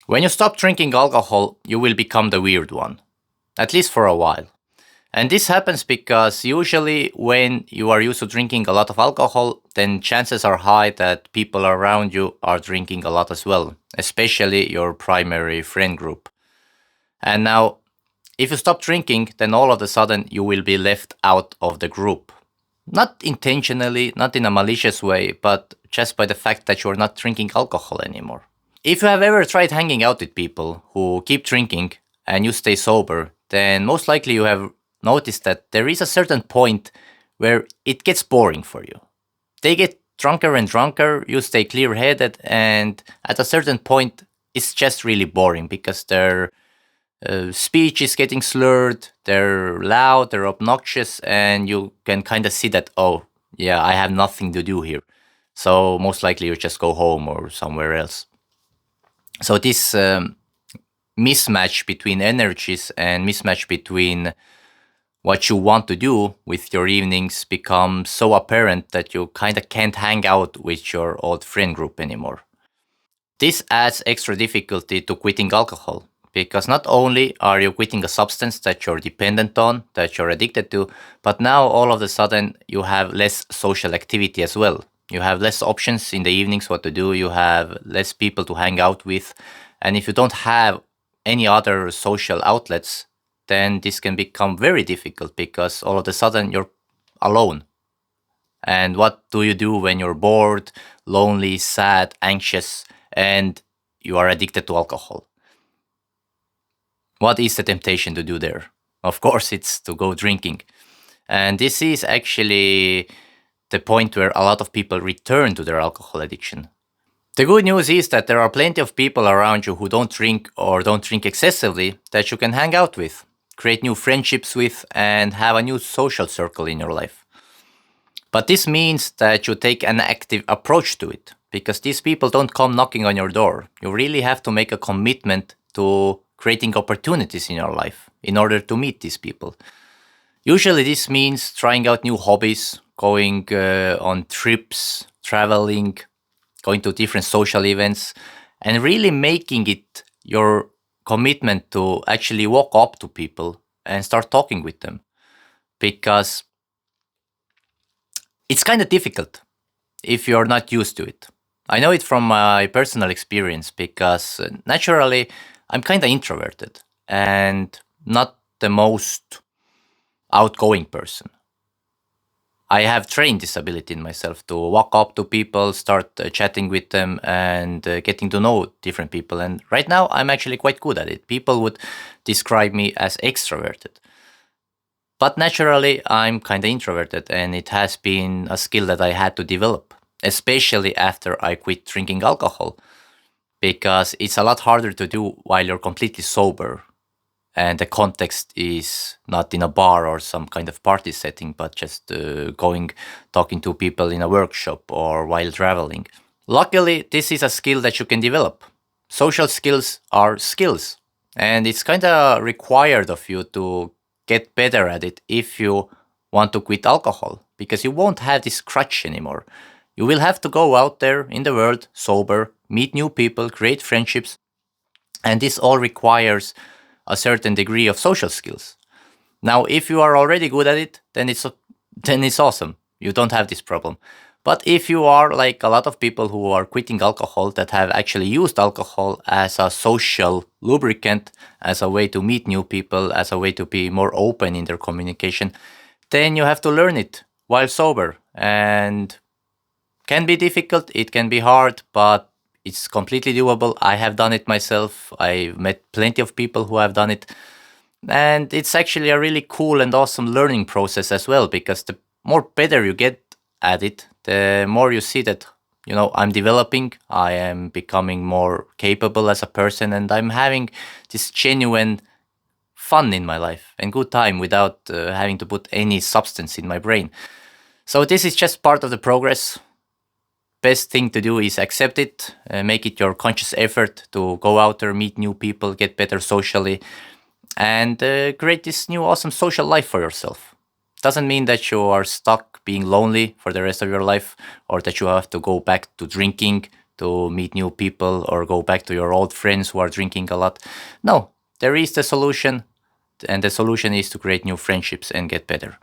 When you stop drinking alcohol, you will become the weird one, at least for a while. And this happens because usually when you are used to drinking a lot of alcohol, then chances are high that people around you are drinking a lot as well, especially your primary friend group. And now, if you stop drinking, then all of a sudden you will be left out of the group. Not intentionally, not in a malicious way, but just by the fact that you're not drinking alcohol anymore. If you have ever tried hanging out with people who keep drinking and you stay sober, then most likely you have noticed that there is a certain point where it gets boring for you. They get drunker and drunker, you stay clear headed, and at a certain point, it's just really boring because their speech is getting slurred, they're loud, they're obnoxious, and you can kind of see that, oh, yeah, I have nothing to do here. So most likely you just go home or somewhere else. So this mismatch between energies and mismatch between what you want to do with your evenings becomes so apparent that you kind of can't hang out with your old friend group anymore. This adds extra difficulty to quitting alcohol because not only are you quitting a substance that you're dependent on, that you're addicted to, but now all of a sudden you have less social activity as well. You have less options in the evenings what to do, you have less people to hang out with, and if you don't have any other social outlets, then this can become very difficult because all of a sudden you're alone. And what do you do when you're bored, lonely, sad, anxious, and you are addicted to alcohol? What is the temptation to do there? Of course, it's to go drinking. And this is actually the point where a lot of people return to their alcohol addiction. The good news is that there are plenty of people around you who don't drink or don't drink excessively that you can hang out with, create new friendships with, and have a new social circle in your life. But this means that you take an active approach to it because these people don't come knocking on your door. You really have to make a commitment to creating opportunities in your life in order to meet these people. Usually, this means trying out new hobbies, going on trips, traveling, going to different social events, and really making it your commitment to actually walk up to people and start talking with them. Because it's kind of difficult if you're not used to it. I know it from my personal experience because naturally I'm kind of introverted and not the most outgoing person. I have trained this ability in myself to walk up to people, start chatting with them, and getting to know different people. And right now, I'm actually quite good at it. People would describe me as extroverted. But naturally, I'm kind of introverted, and it has been a skill that I had to develop, especially after I quit drinking alcohol, because it's a lot harder to do while you're completely sober and the context is not in a bar or some kind of party setting, but just going, talking to people in a workshop or while traveling. Luckily, this is a skill that you can develop. Social skills are skills, and it's kind of required of you to get better at it if you want to quit alcohol, because you won't have this crutch anymore. You will have to go out there in the world sober, meet new people, create friendships, and this all requires a certain degree of social skills. Now, if you are already good at it, then it's awesome. You don't have this problem. But if you are like a lot of people who are quitting alcohol that have actually used alcohol as a social lubricant, as a way to meet new people, as a way to be more open in their communication, then you have to learn it while sober. And can be difficult, it can be hard, but it's completely doable. I have done it myself. I've met plenty of people who have done it. And it's actually a really cool and awesome learning process as well, because the more better you get at it, the more you see that, I'm developing, I am becoming more capable as a person, and I'm having this genuine fun in my life and good time without having to put any substance in my brain. So this is just part of the progress. Best thing to do is accept it, make it your conscious effort to go out there, meet new people, get better socially, and create this new awesome social life for yourself. Doesn't mean that you are stuck being lonely for the rest of your life or that you have to go back to drinking to meet new people or go back to your old friends who are drinking a lot. No, there is the solution, and the solution is to create new friendships and get better.